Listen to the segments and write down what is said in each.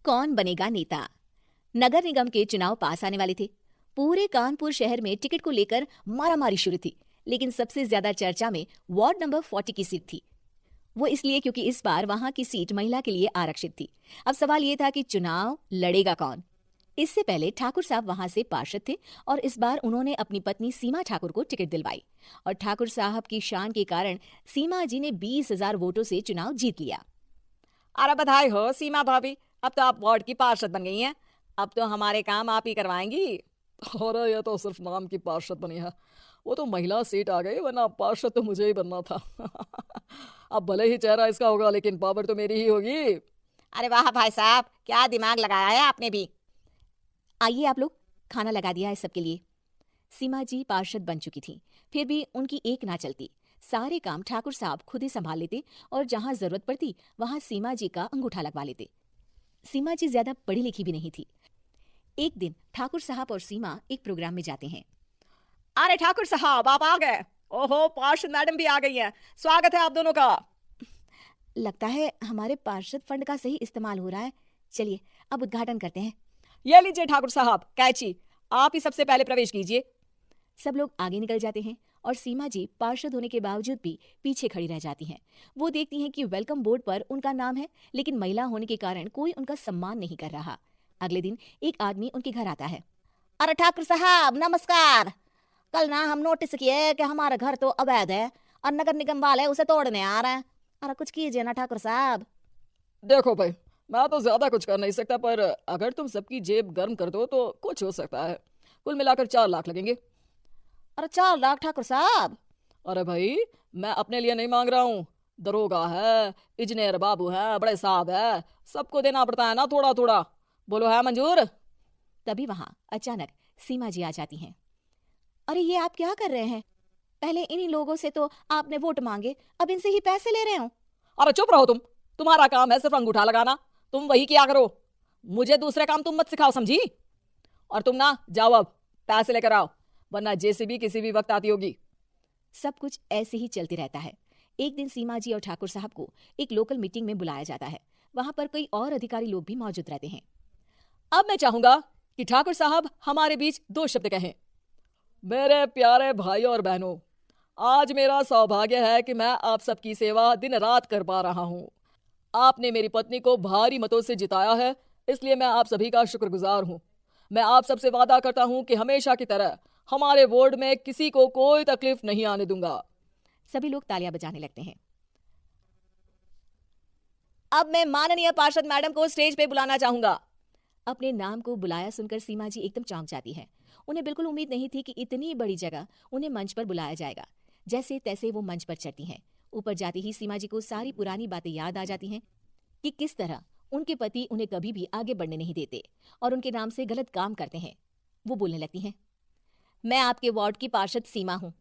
कौन बनेगा नेता। नगर निगम के चुनाव पास आने वाले थे। पूरे कानपुर शहर में टिकट को लेकर मारामारी शुरू थी, लेकिन सबसे ज्यादा चर्चा में वार्ड नंबर 40 की सीट थी। वो इसलिए क्योंकि इस बार वहां की सीट महिला के लिए आरक्षित थी। अब सवाल ये था कि चुनाव लड़ेगा कौन। इससे पहले ठाकुर साहब वहां से पार्षद थे और इस बार उन्होंने अपनी पत्नी सीमा ठाकुर को टिकट दिलवाई और ठाकुर साहब की शान के कारण सीमा जी ने 20,000 वोटों से चुनाव जीत लिया। अरे बधाई हो सीमा भाभी, अब तो आप वार्ड की पार्षद बन गई हैं। अब तो हमारे काम आप ही करवाएंगी। अरे ये तो सिर्फ नाम की पार्षद बनी है, वो तो महिला सीट आ गई, वरना पार्षद तो मुझे ही बनना था। अब भले ही चेहरा इसका होगा लेकिन पावर तो मेरी ही होगी। अरे वाह भाई साहब, क्या दिमाग लगाया है आपने भी। आइए आप लोग, खाना लगा दिया है सबके लिए। सीमा जी पार्षद बन चुकी थी, फिर भी उनकी एक ना चलती। सारे काम ठाकुर साहब खुद ही संभाल लेते और जहां जरूरत पड़ती वहां सीमा जी का अंगूठा लगवा लेते। सीमा जी ज्यादा पढ़ी लिखी भी नहीं थी। एक दिन ठाकुर साहब और सीमा एक प्रोग्राम में जाते हैं। अरे ठाकुर साहब आप आ गए। ओहो, पार्षद मैडम भी आ गई हैं। स्वागत है आप दोनों का। लगता है हमारे पार्षद फंड का सही इस्तेमाल हो रहा है। चलिए अब उद्घाटन करते हैं। ये लीजिए ठाकुर साहब कैची, आप ही सबसे पहले प्रवेश कीजिए। सब लोग आगे निकल जाते हैं और सीमा जी पार्षद होने के बावजूद भी पीछे खड़ी रह जाती हैं। वो देखती हैं कि वेलकम बोर्ड पर उनका नाम है, लेकिन महिला होने के कारण कोई उनका सम्मान नहीं कर रहा। अगले दिन एक आदमी उनके घर आता है। अरे ठाकुर साहब नमस्कार। कल ना हम नोटिस किए कि हमारा घर तो अवैध है और नगर निगम वाले उसे तोड़ने आ रहे हैं। अरे कुछ कीजिए ना ठाकुर साहब। देखो भाई, मैं तो ज्यादा कुछ कर नहीं सकता, पर अगर तुम सबकी जेब गर्म कर दो तो कुछ हो सकता है। कुल मिलाकर 4 लाख लगेंगे। अरे 4 लाख ठाकुर साहब? अरे भाई, मैं अपने लिए नहीं मांग रहा हूँ। दरोगा है, इंजीनियर बाबू है, बड़े साहब है, सबको देना पड़ता है ना थोड़ा थोड़ा। बोलो है मंजूर? तभी वहां अचानक सीमा जी आ जाती हैं। अरे ये आप क्या कर रहे हैं? पहले इन्हीं लोगों से तो आपने वोट मांगे, अब इनसे ही पैसे ले रहे हो। अरे चुप रहो तुम, तुम्हारा काम है सिर्फ अंगूठा लगाना, तुम वही किया करो। मुझे दूसरे काम तुम मत सिखाओ, समझी? और तुम ना जाओ, अब पैसे लेकर आओ, वरना जेसीबी किसी भी वक्त आती होगी। सब कुछ ऐसे ही चलते रहता है। एक दिन सीमा जी और ठाकुर साहब को एक लोकल मीटिंग में बुलाया जाता है। वहां पर कई और अधिकारी लोग भी मौजूद रहते हैं। अब मैं चाहूंगा कि ठाकुर साहब हमारे बीच 2 शब्द कहें। मेरे प्यारे भाइयों और बहनों, आज मेरा सौभाग्य है कि मैं आप सबकी सेवा दिन रात कर पा रहा हूँ। आपने मेरी पत्नी को भारी मतों से जिताया है, इसलिए मैं आप सभी का शुक्रगुजार हूँ। मैं आप सबसे वादा करता हूँ कि हमेशा की तरह हमारे वार्ड में किसी को कोई तकलीफ नहीं आने दूंगा। सभी लोग तालियां बजाने लगते हैं। अब मैं माननीय पार्षद मैडम को स्टेज पे बुलाना चाहूंगा। अपने नाम को बुलाया सुनकर सीमा जी एकदम चौंक जाती है। उन्हें बिल्कुल उम्मीद नहीं थी कि इतनी बड़ी जगह उन्हें मंच पर बुलाया जाएगा। जैसे तैसे वो मंच पर चढ़ती हैं। ऊपर जाते ही सीमा जी को सारी पुरानी बातें याद आ जाती हैं कि किस तरह उनके पति उन्हें कभी भी आगे बढ़ने नहीं देते और उनके नाम से गलत काम करते हैं। वो बोलने लगती हैं। मैं आपके वार्ड की पार्षद सीमा हूँ।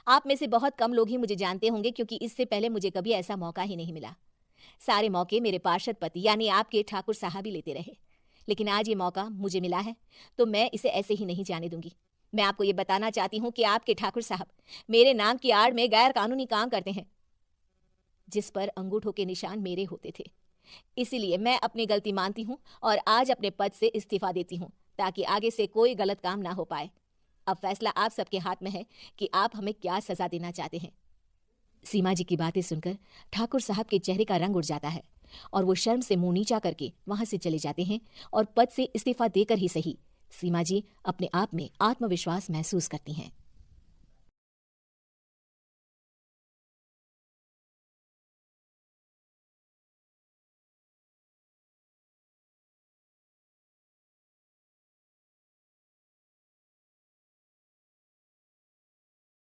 आप में से बहुत कम लोग ही मुझे जानते होंगे, क्योंकि इससे पहले मुझे कभी ऐसा मौका ही नहीं मिला। सारे मौके मेरे पार्षद पति यानी आपके ठाकुर साहब ही लेते रहे, लेकिन आज ये मौका मुझे मिला है तो मैं इसे ऐसे ही नहीं जाने दूंगी। मैं आपको ये बताना चाहती हूँ कि आपके ठाकुर साहब मेरे नाम की आड़ में गैर कानूनी काम करते हैं, जिस पर अंगूठों के निशान मेरे होते थे। इसीलिए मैं अपनी गलती मानती हूँ और आज अपने पद से इस्तीफा देती हूँ, ताकि आगे से कोई गलत काम ना हो पाए। अब फैसला आप सबके हाथ में है कि आप हमें क्या सजा देना चाहते हैं। सीमा जी की बातें सुनकर ठाकुर साहब के चेहरे का रंग उड़ जाता है और वो शर्म से मुंह नीचा करके वहां से चले जाते हैं और पद से इस्तीफा देकर ही सही सीमा जी अपने आप में आत्मविश्वास महसूस करती हैं।